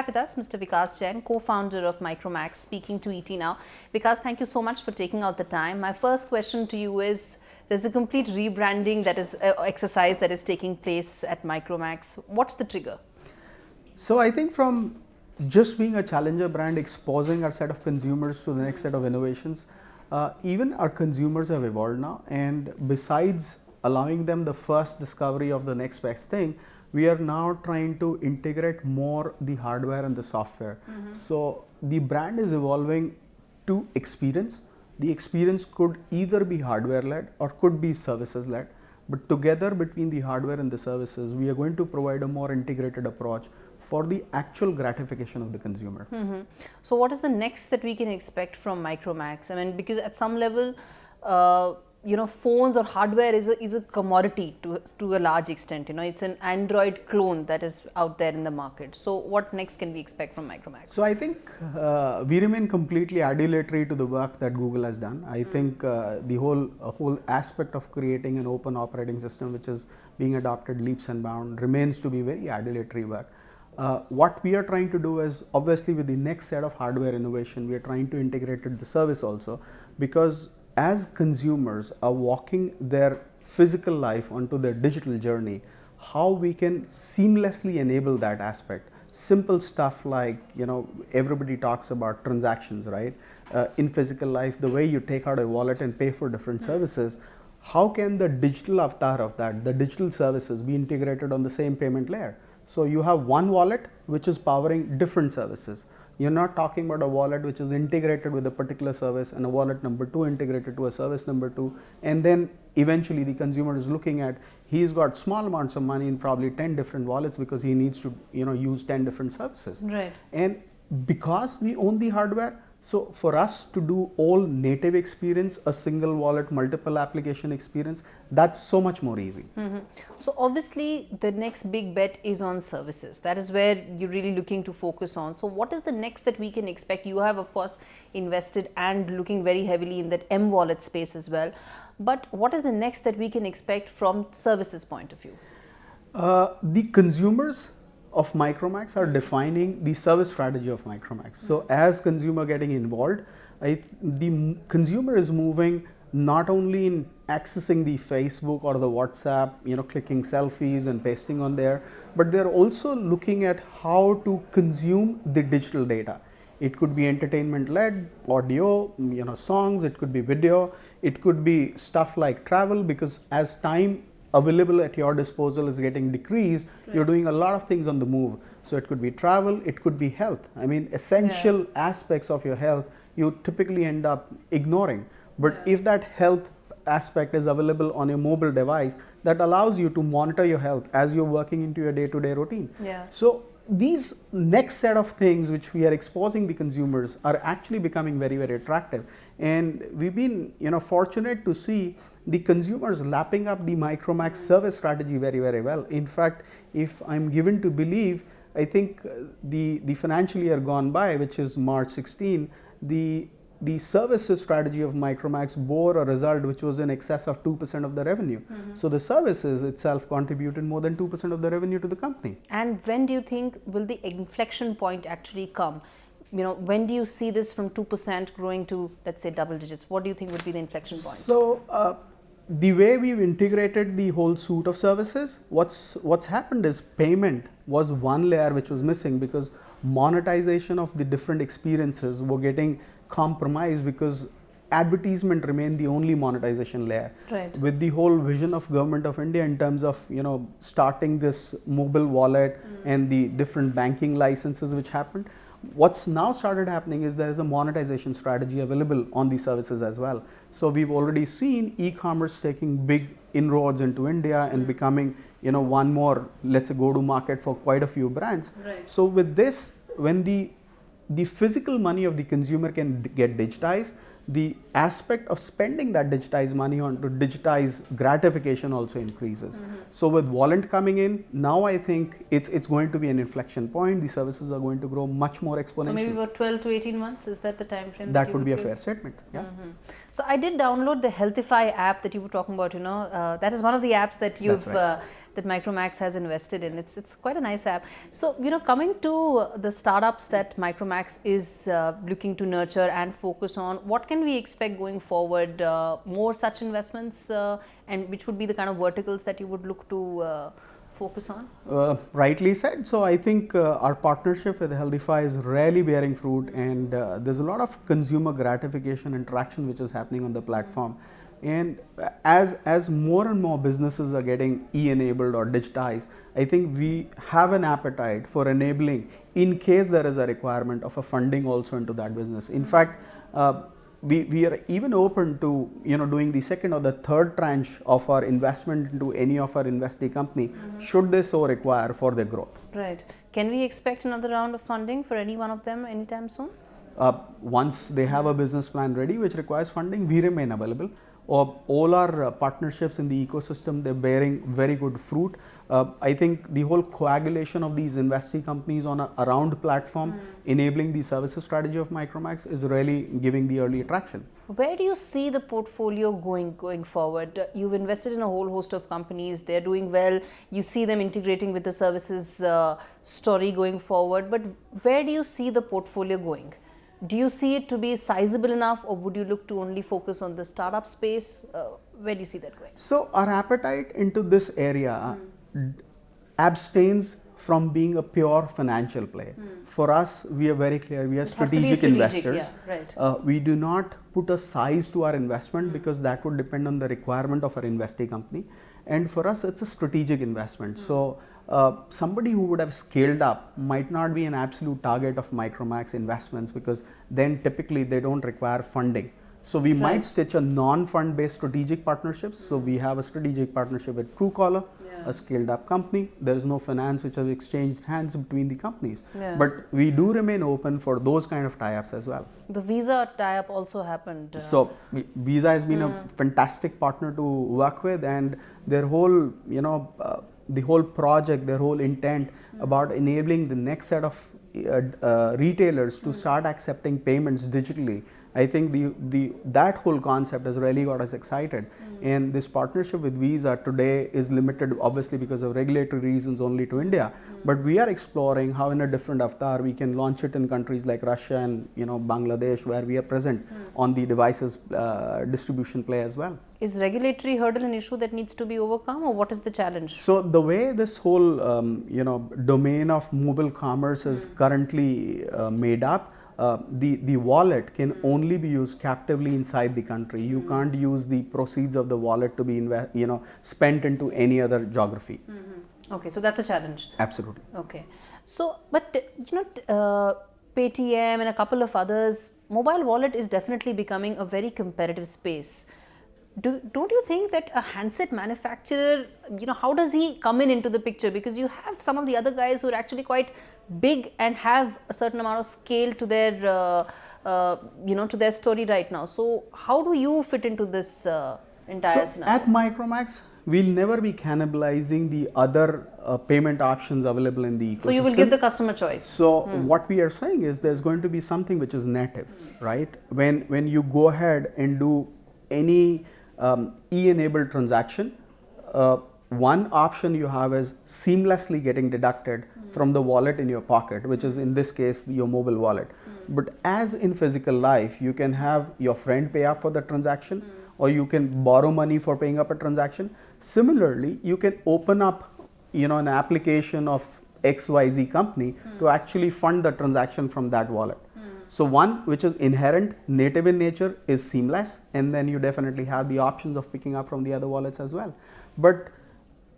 have with us Mr. Vikas Jain, co-founder of Micromax, speaking to ET Now. Vikas, thank you so much for taking out the time. My first question to you is, there's a complete rebranding that is exercise that is taking place at Micromax. What's the trigger? So I think from just being a challenger brand, exposing our set of consumers to the next set of innovations, even our consumers have evolved now, and besides allowing them the first discovery of the next best thing, we are now trying to integrate more the hardware and the software. So the brand is evolving to experience. The experience could either be hardware led or could be services led, but together between the hardware and the services, we are going to provide a more integrated approach for the actual gratification of the consumer. So what is the next that we can expect from Micromax? I mean, because at some level, phones or hardware is a commodity to a large extent. It's an Android clone that is out there in the market. So what next can we expect from Micromax? So I think we remain completely adulatory to the work that Google has done. I think the whole aspect of creating an open operating system which is being adopted leaps and bounds remains to be very adulatory work. What we are trying to do is, obviously with the next set of hardware innovation, we are trying to integrate the service also, because as consumers are walking their physical life onto their digital journey, how we can seamlessly enable that aspect. Simple stuff like, everybody talks about transactions, right? In physical life, the way you take out a wallet and pay for different services, how can the digital avatar of that, the digital services, be integrated on the same payment layer? So you have one wallet which is powering different services. You're not talking about a wallet which is integrated with a particular service and a wallet number 2 integrated to a service number 2, and then eventually the consumer is looking at, he's got small amounts of money in probably 10 different wallets because he needs to use 10 different services. Right. And because we own the hardware, so for us to do all native experience, a single wallet, multiple application experience, that's so much more easy. So obviously the next big bet is on services. That is where you're really looking to focus on. So what is the next that we can expect? You have of course invested and looking very heavily in that M-wallet space as well. But what is the next that we can expect from services point of view? The consumers of Micromax are defining the service strategy of Micromax. So as consumer getting involved, the consumer is moving not only in accessing the Facebook or the WhatsApp, clicking selfies and pasting on there, but they're also looking at how to consume the digital data. It could be entertainment led, audio, songs, it could be video, it could be stuff like travel, because as time available at your disposal is getting decreased, you're doing a lot of things on the move. So it could be travel, it could be health. I mean, essential aspects of your health you typically end up ignoring. But if that health aspect is available on a mobile device, that allows you to monitor your health as you're working into your day-to-day routine. So these next set of things which we are exposing the consumers are actually becoming very, very attractive. And we've been fortunate to see the consumers lapping up the Micromax service strategy very, very well. In fact, if I'm given to believe, I think the financial year gone by, which is March 16, the services strategy of Micromax bore a result which was in excess of 2% of the revenue. So the services itself contributed more than 2% of the revenue to the company. And when do you think will the inflection point actually come? When do you see this from 2% growing to, let's say, double digits? What do you think would be the inflection point? So the way we've integrated the whole suite of services, what's happened is payment was one layer which was missing, because monetization of the different experiences were getting compromised because advertisement remained the only monetization layer. With the whole vision of Government of India in terms of starting this mobile wallet and the different banking licenses which happened, what's now started happening is there is a monetization strategy available on these services as well. So we've already seen e-commerce taking big inroads into India and becoming one more, let's say, go to market for quite a few brands. So with this, when the physical money of the consumer can get digitized, the aspect of spending that digitized money on to digitize gratification also increases. So with wallet coming in, now I think it's going to be an inflection point. The services are going to grow much more exponentially. So maybe about 12 to 18 months, is that the time frame? That would be a fair statement. So I did download the Healthify app that you were talking about. That is one of the apps that you've that Micromax has invested in. It's quite a nice app. So, coming to the startups that Micromax is looking to nurture and focus on, what can we expect going forward? More such investments, and which would be the kind of verticals that you would look to focus on? Rightly said. So I think our partnership with Healthify is really bearing fruit, and there's a lot of consumer gratification interaction which is happening on the platform. And as more and more businesses are getting e-enabled or digitized, I think we have an appetite for enabling, in case there is a requirement of a funding also into that business. In fact, we are even open to doing the second or the third tranche of our investment into any of our investee company, should they so require for their growth. Right. Can we expect another round of funding for any one of them anytime soon? Once they have a business plan ready which requires funding, we remain available. All our partnerships in the ecosystem, they're bearing very good fruit. I think the whole coagulation of these investee companies on around platform, enabling the services strategy of Micromax, is really giving the early attraction. Where do you see the portfolio going forward? You've invested in a whole host of companies, they're doing well, you see them integrating with the services story going forward, but where do you see the portfolio going? Do you see it to be sizable enough, or would you look to only focus on the startup space? Where do you see that going? So our appetite into this area abstains from being a pure financial play. For us, we are very clear, we are strategic investors. Yeah, right. We do not put a size to our investment because that would depend on the requirement of our investee company. And for us, it's a strategic investment. So somebody who would have scaled up might not be an absolute target of Micromax investments, because then typically they don't require funding. So we might stitch a non-fund based strategic partnerships. So we have a strategic partnership with Truecaller, a scaled up company. There is no finance which has exchanged hands between the companies. But we do remain open for those kind of tie-ups as well. The Visa tie-up also happened. So Visa has been a fantastic partner to work with, and their whole, the whole project, their whole intent about enabling the next set of retailers to start accepting payments digitally. I think that whole concept has really got us excited. And this partnership with Visa today is limited, obviously, because of regulatory reasons, only to India. But we are exploring how in a different avatar we can launch it in countries like Russia and Bangladesh, where we are present on the devices distribution play as well. Is regulatory hurdle an issue that needs to be overcome, or what is the challenge? So the way this whole domain of mobile commerce is currently made up, the wallet can only be used captively inside the country. You can't use the proceeds of the wallet to be spent into any other geography. Okay, so that's a challenge. Absolutely. Okay, so but Paytm and a couple of others, mobile wallet is definitely becoming a very competitive space. Don't you think that a handset manufacturer, how does he come into the picture? Because you have some of the other guys who are actually quite big and have a certain amount of scale to their, to their story right now. So how do you fit into this entire scenario? At Micromax, we'll never be cannibalizing the other payment options available in the ecosystem. So you will give the customer choice. So what we are saying is there's going to be something which is native, right? When you go ahead and do any e-enabled transaction, one option you have is seamlessly getting deducted from the wallet in your pocket, which is in this case your mobile wallet. But as in physical life, you can have your friend pay up for the transaction, or you can borrow money for paying up a transaction. Similarly, you can open up an application of XYZ company to actually fund the transaction from that wallet. So one which is inherent, native in nature, is seamless, and then you definitely have the options of picking up from the other wallets as well. But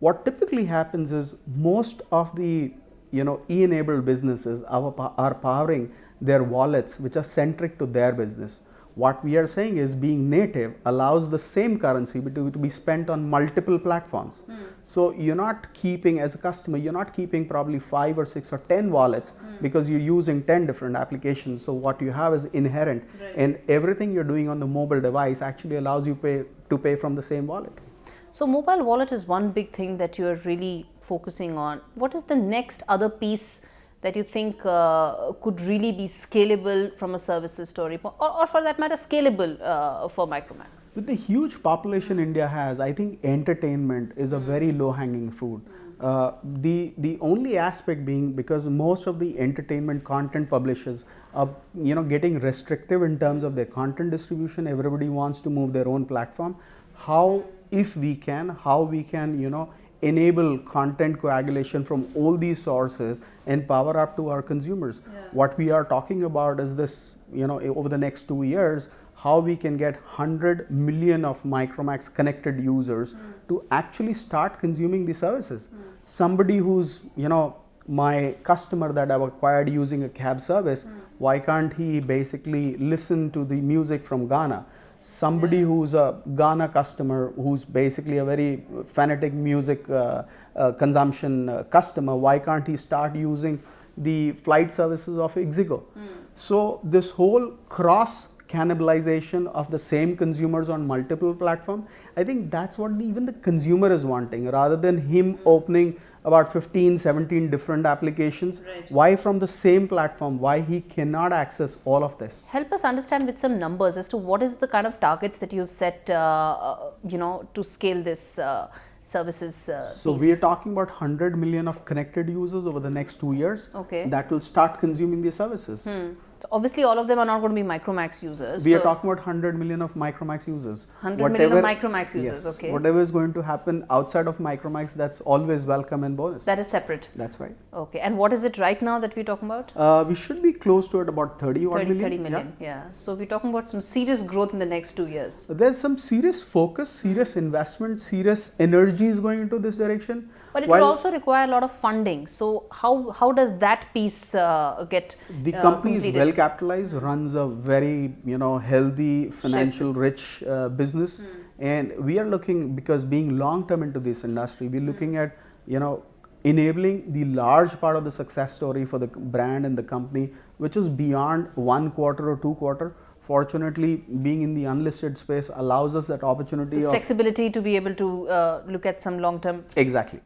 what typically happens is most of the e-enabled businesses are powering their wallets which are centric to their business. What we are saying is being native allows the same currency to be spent on multiple platforms. So you're not keeping, as a customer, you're not keeping probably 5 or 6 or 10 wallets because you're using 10 different applications. So what you have is inherent, and everything you're doing on the mobile device actually allows you to pay from the same wallet. So mobile wallet is one big thing that you're really focusing on. What is the next other piece that you think could really be scalable from a services story, or for that matter, scalable for Micromax? With the huge population India has, I think entertainment is a very low-hanging fruit. The only aspect being, because most of the entertainment content publishers are getting restrictive in terms of their content distribution. Everybody wants to move their own platform. How we can enable content coagulation from all these sources and power up to our consumers. What we are talking about is this, over the next 2 years, how we can get 100 million of Micromax connected users to actually start consuming the services. Somebody who's, my customer that I've acquired using a cab service, why can't he basically listen to the music from Ghana? Somebody who's a Ghana customer, who's basically a very fanatic music consumption customer, why can't he start using the flight services of Ixigo? So this whole cross cannibalization of the same consumers on multiple platforms, I think that's what even the consumer is wanting, rather than him opening about 15, 17 different applications. Why from the same platform? Why he cannot access all of this? Help us understand with some numbers as to what is the kind of targets that you've set, to scale this services So piece. we are talking about 100 million of connected users over the next 2 years that will start consuming these services. So obviously, all of them are not going to be Micromax users. We are talking about 100 million of Micromax users. 100 million of Micromax users, yes, okay. Whatever is going to happen outside of Micromax, that's always welcome and bonus. That is separate. That's right. Okay. And what is it right now that we're talking about? We should be close to it about 30 million. Yeah. So we're talking about some serious growth in the next 2 years. There's some serious focus, serious investment, serious energy is going into this direction. But it will also require a lot of funding. So how does that piece get the company completed? is well capitalized, runs a very healthy, financial rich business, and we are looking, because being long term into this industry, we're looking at enabling the large part of the success story for the brand and the company, which is beyond 1 quarter or 2 quarter. Fortunately, being in the unlisted space allows us that opportunity the of flexibility to be able to look at some long term. Exactly.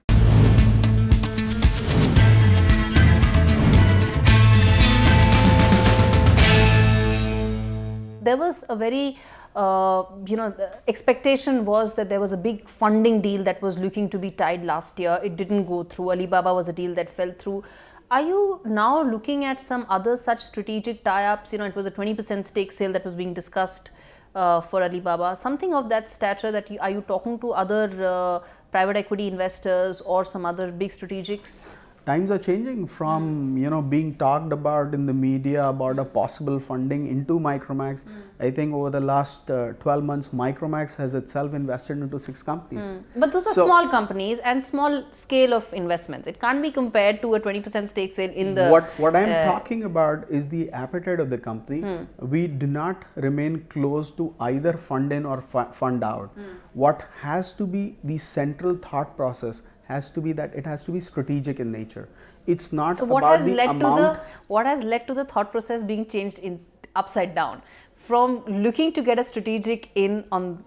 There was a very, the expectation was that there was a big funding deal that was looking to be tied last year. It didn't go through. Alibaba was a deal that fell through. Are you now looking at some other such strategic tie-ups? It was a 20% stake sale that was being discussed for Alibaba. Something of that stature. Are you talking to other private equity investors or some other big strategics? Times are changing from being talked about in the media about a possible funding into Micromax. I think over the last 12 months, Micromax has itself invested into 6 companies. But those are small companies and small scale of investments. It can't be compared to a 20% stake sale in the. What I'm talking about is the appetite of the company. We do not remain close to either fund in or fund out. What has to be the central thought process has to be that it has to be strategic in nature. It's not about the amount. What has led to the thought process being changed in upside down, from looking to get a strategic in on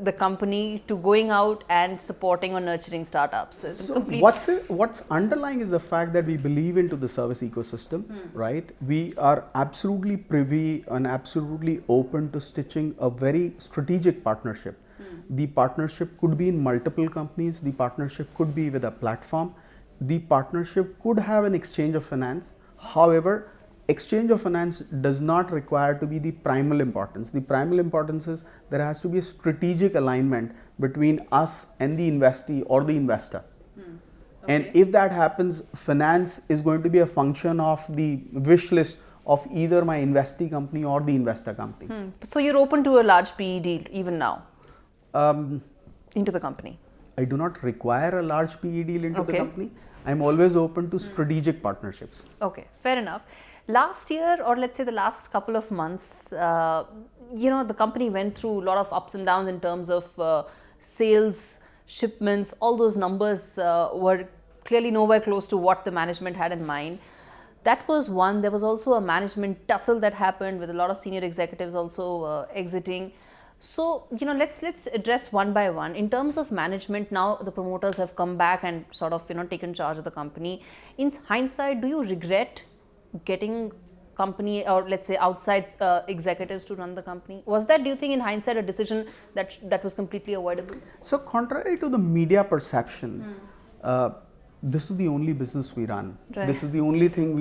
the company to going out and supporting or nurturing startups? So what's underlying is the fact that we believe into the service ecosystem, right? We are absolutely privy and absolutely open to stitching a very strategic partnership. The partnership could be in multiple companies. The partnership could be with a platform. The partnership could have an exchange of finance. However, exchange of finance does not require to be the primal importance. The primal importance is there has to be a strategic alignment between us and the investee or the investor. And if that happens, finance is going to be a function of the wish list of either my investee company or the investor company. So you're open to a large PE deal even now? Into the company? I do not require a large PE deal into the company. I'm always open to strategic partnerships. Okay, fair enough. Last year, or let's say the last couple of months, the company went through a lot of ups and downs in terms of sales, shipments. All those numbers were clearly nowhere close to what the management had in mind. That was one. There was also a management tussle that happened with a lot of senior executives also exiting. So, let's address one by one. In terms of management, now the promoters have come back and sort of, taken charge of the company. In hindsight, do you regret getting company, or let's say outside executives to run the company? Was that, do you think, in hindsight, a decision that was completely avoidable? So contrary to the media perception, this is the only business we run. Right. This is the only thing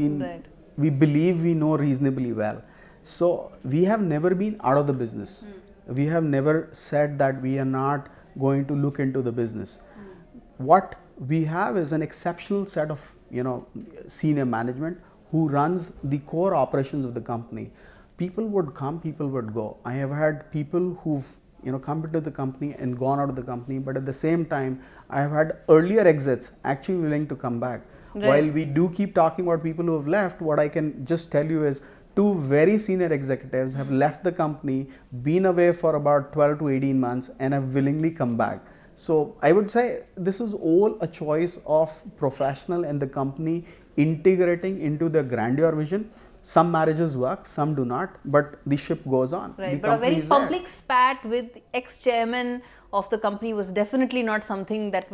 we believe we know reasonably well. So we have never been out of the business. We have never said that we are not going to look into the business. What we have is an exceptional set of senior management who runs the core operations of the company. People would come, people would go. I have had people who've come into the company and gone out of the company, but at the same time I have had earlier exits actually willing to come back. Right. While we do keep talking about people who have left, what I can just tell you is two very senior executives have left the company, been away for about 12 to 18 months and have willingly come back. So I would say this is all a choice of professional and the company integrating into the grandeur vision. Some marriages work, some do not, but the ship goes on. Right, but a very public spat with ex-chairman of the company was definitely not something that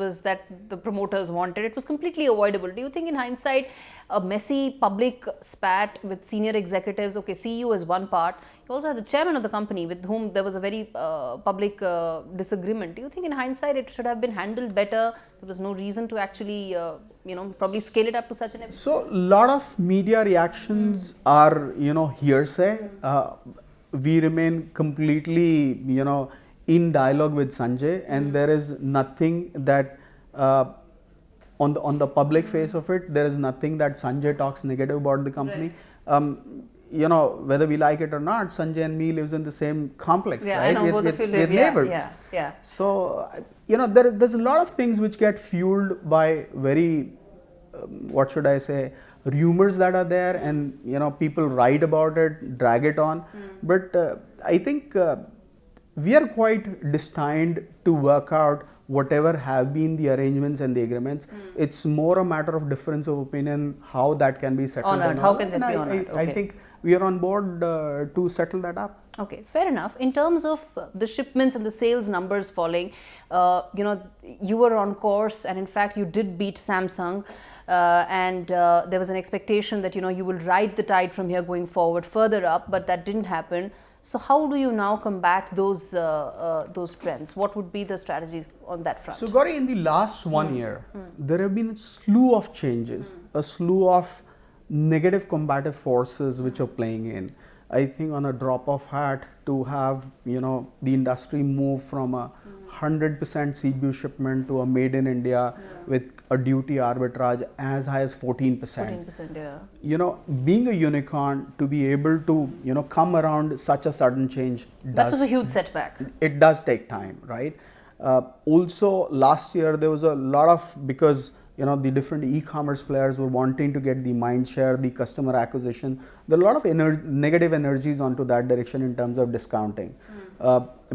the promoters wanted. It was completely avoidable. Do you think in hindsight, a messy public spat with senior executives, okay, CEO is one part, you also had the chairman of the company with whom there was a very public disagreement. Do you think in hindsight it should have been handled better? There was no reason to actually, probably scale it up to such an extent? So, a lot of media reactions are, hearsay. We remain completely, in dialogue with Sanjay, and there is nothing that on the public face of it, there is nothing that Sanjay talks negative about the company. Right. Whether we like it or not, Sanjay and me lives in the same complex. Yeah, right? I know both of you live. Neighbors. Yeah. So there's a lot of things which get fueled by very what should I say, rumors that are there, and people write about it, drag it on. But I think we are quite destined to work out whatever have been the arrangements and the agreements. It's more a matter of difference of opinion how that can be settled. Honored. How can that be honored? I think we are on board to settle that up. Okay, fair enough. In terms of the shipments and the sales numbers falling, you were on course, and in fact you did beat Samsung, and there was an expectation that you will ride the tide from here going forward further up, but that didn't happen. So how do you now combat those trends? What would be the strategy on that front? So Gauri, in the last 1 year, there have been a slew of changes, a slew of negative combative forces which are playing in. I think on a drop of hat to have the industry move from a 100% CBU shipment to a made in India with a duty arbitrage as high as 14%. 14%, yeah. Being a unicorn, to be able to come around such a sudden change, that was a huge setback. It does take time, right? Also last year there was a lot of, because the different e-commerce players were wanting to get the mind share, the customer acquisition. There are a lot of negative energies onto that direction in terms of discounting.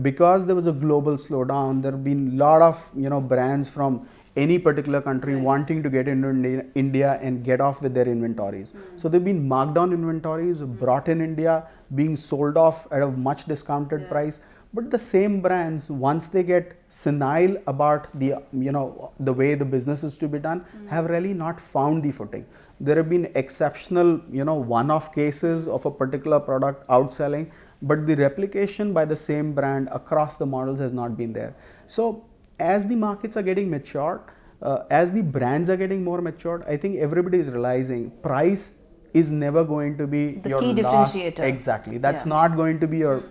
Because there was a global slowdown, there have been a lot of brands from any particular country wanting to get into India and get off with their inventories. So there have been marked down inventories brought in India, being sold off at a much discounted price. But the same brands, once they get senile about the the way the business is to be done, have really not found the footing. There have been exceptional one-off cases of a particular product outselling, but the replication by the same brand across the models has not been there. So as the markets are getting matured, as the brands are getting more matured, I think everybody is realizing price is never going to be the your key last, differentiator. exactly. That's not going to be your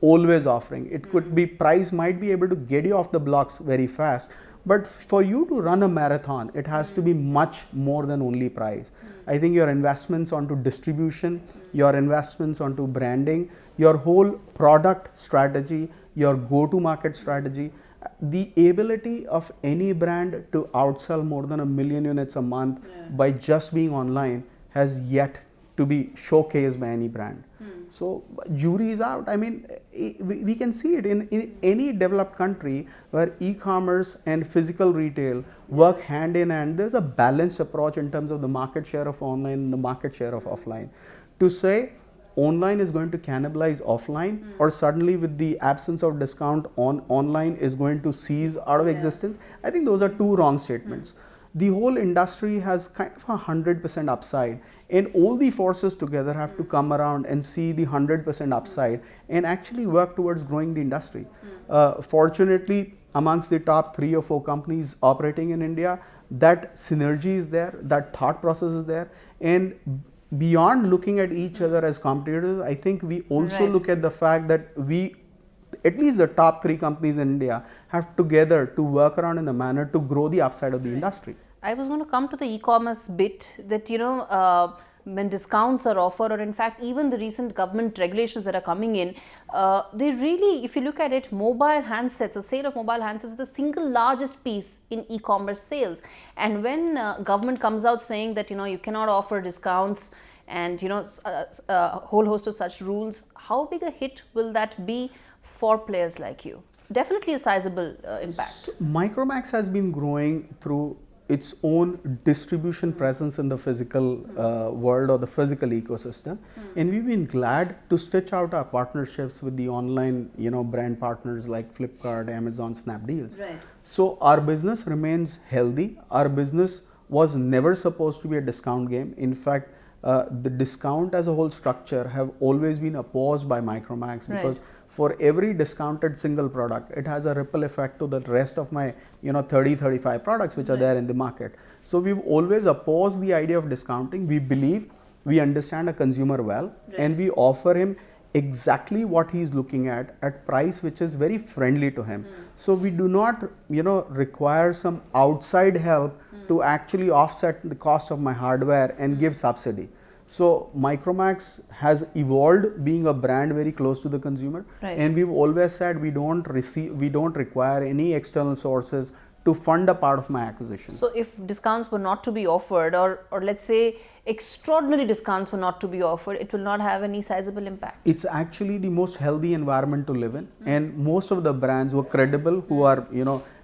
always offering. It could be price might be able to get you off the blocks very fast, but for you to run a marathon, it has to be much more than only price. I think your investments onto distribution, your investments onto branding, your whole product strategy, your go-to-market strategy, the ability of any brand to outsell more than 1 million units a month by just being online has yet to be showcased by any brand. So jury is out. I mean, we can see it in any developed country where e-commerce and physical retail work hand in hand. There's a balanced approach in terms of the market share of online and the market share of offline. To say online is going to cannibalize offline, or suddenly with the absence of discount online is going to cease out of existence. I think those are two wrong statements. The whole industry has kind of 100% upside, and all the forces together have to come around and see the 100% upside and actually work towards growing the industry. Fortunately, amongst the top 3 or 4 companies operating in India, that synergy is there, that thought process is there, and beyond looking at each other as competitors, I think we also look at the fact that we, at least the top 3 companies in India, have together to work around in a manner to grow the upside of the industry. I was going to come to the e-commerce bit, that when discounts are offered, or in fact even the recent government regulations that are coming in, they really, if you look at it, mobile handsets, or sale of mobile handsets is the single largest piece in e-commerce sales. And when government comes out saying that you cannot offer discounts and a whole host of such rules, how big a hit will that be for players like you? Definitely a sizable impact. Micromax has been growing through its own distribution presence in the physical world or the physical ecosystem, and we've been glad to stitch out our partnerships with the online brand partners like Flipkart, Amazon, Snapdeals. Right. So our business remains healthy. Our business was never supposed to be a discount game. In fact, the discount as a whole structure have always been opposed by Micromax, because for every discounted single product, it has a ripple effect to the rest of my 30-35 products which are there in the market. So we've always opposed the idea of discounting. We believe we understand a consumer well, and we offer him exactly what he's looking at price which is very friendly to him. So we do not require some outside help to actually offset the cost of my hardware and give subsidy. So Micromax has evolved being a brand very close to the consumer, and we've always said we don't require any external sources to fund a part of my acquisition. So if discounts were not to be offered, or let's say extraordinary discounts were not to be offered, it will not have any sizable impact. It's actually the most healthy environment to live in, and most of the brands who are credible, who are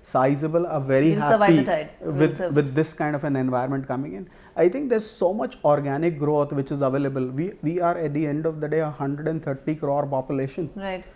sizable, are very happy with this kind of an environment coming in. I think there's so much organic growth which is available. We are at the end of the day 130 crore population. Right.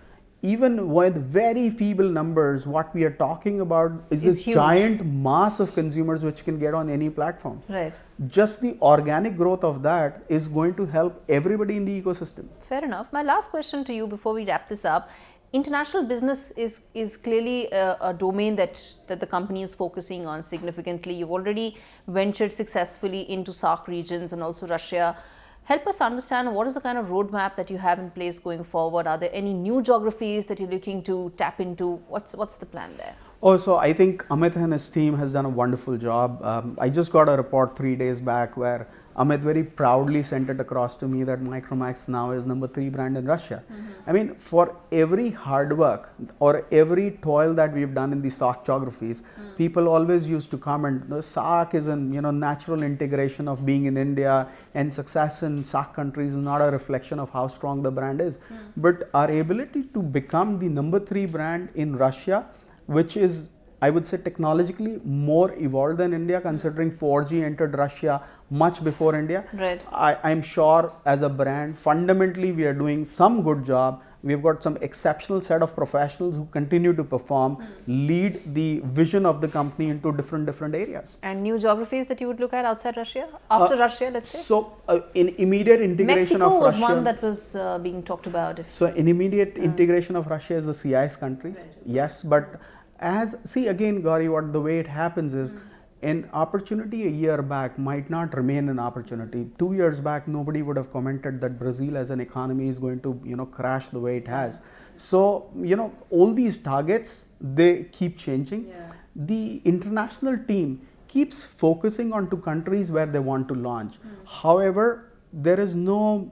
Even with very feeble numbers, what we are talking about is this huge giant mass of consumers which can get on any platform. Right. Just the organic growth of that is going to help everybody in the ecosystem. Fair enough. My last question to you before we wrap this up. International business is clearly a domain that the company is focusing on significantly. You've already ventured successfully into SAARC regions and also Russia. Help us understand what is the kind of roadmap that you have in place going forward. Are there any new geographies that you're looking to tap into? What's the plan there? Oh, so I think Amit and his team has done a wonderful job. I just got a report 3 days back where Amit very proudly sent it across to me that Micromax now is number 3 brand in Russia. I mean, for every hard work or every toil that we've done in the SAARC geographies, people always used to comment, the SAARC is a natural integration of being in India, and success in SAARC countries is not a reflection of how strong the brand is. But our ability to become the number 3 brand in Russia, which is, I would say, technologically more evolved than India, considering 4G entered Russia much before India. Right. I'm sure as a brand, fundamentally we are doing some good job. We've got some exceptional set of professionals who continue to perform, lead the vision of the company into different areas. And new geographies that you would look at outside Russia? After Russia, let's say? So, in immediate integration Mexico of Russia. was one that was being talked about. So, in immediate integration of Russia is the CIS countries. Right. Yes, but again, Gauri, the way it happens is, an opportunity a year back might not remain an opportunity. 2 years back, nobody would have commented that Brazil as an economy is going to, crash the way it has. So, all these targets, they keep changing. Yeah. The international team keeps focusing on 2 countries where they want to launch. However, there is no,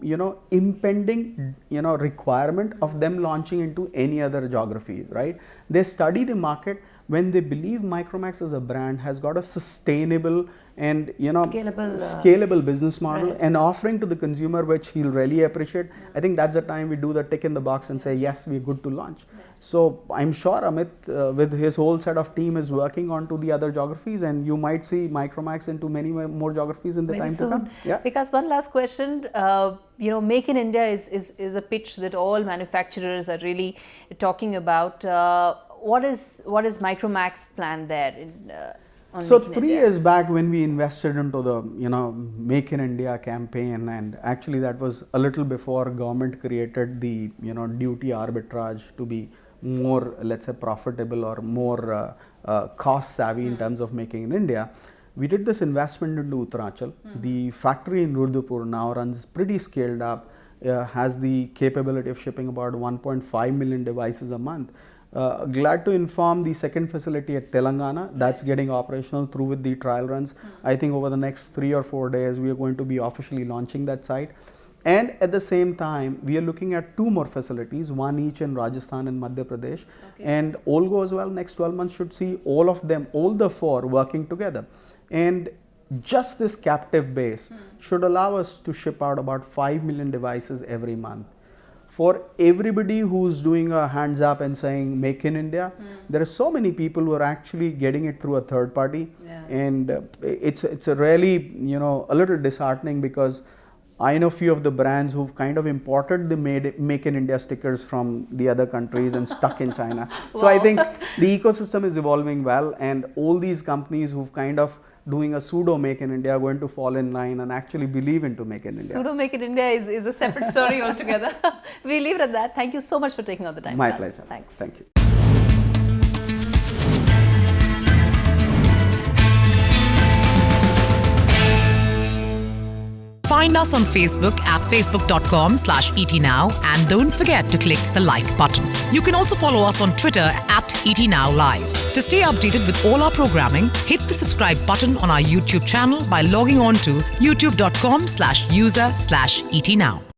impending, requirement of them launching into any other geographies, right? They study the market. When they believe Micromax as a brand has got a sustainable and scalable business model, right, and offering to the consumer which he'll really appreciate, I think that's the time we do the tick in the box and say yes, we're good to launch. Right. So I'm sure Amit with his whole set of team is working on to the other geographies, and you might see Micromax into many more geographies in the time to come. Yeah. Because one last question, Make in India is a pitch that all manufacturers are really talking about. What is Micromax plan there? So 3 years back, when we invested into the Make in India campaign, and actually that was a little before government created the duty arbitrage to be more, let's say, profitable or more cost savvy in terms of making in India. We did this investment into Uttarakhand. The factory in Rudapur now runs pretty scaled up, has the capability of shipping about 1.5 million devices a month. Glad to inform the second facility at Telangana, that's getting operational through with the trial runs. I think over the next 3 or 4 days, we are going to be officially launching that site. And at the same time, we are looking at 2 more facilities, one each in Rajasthan and Madhya Pradesh. And all goes well, next 12 months should see all of them, all the 4 working together. And just this captive base should allow us to ship out about 5 million devices every month. For everybody who's doing a hands up and saying make in India, there are so many people who are actually getting it through a third party. And it's a really, a little disheartening, because I know few of the brands who've kind of imported the make in India stickers from the other countries and stuck in China. So I think the ecosystem is evolving well, and all these companies who've kind of doing a pseudo make in India are going to fall in line and actually believe into make in India. Pseudo make in India is a separate story altogether. We leave it at that. Thank you so much for taking out the time. My pleasure. Thanks. Thank you. Find us on Facebook at facebook.com/etnow, and don't forget to click the like button. You can also follow us on Twitter at etnowlive. To stay updated with all our programming, hit the subscribe button on our YouTube channel by logging on to youtube.com/user/etnow.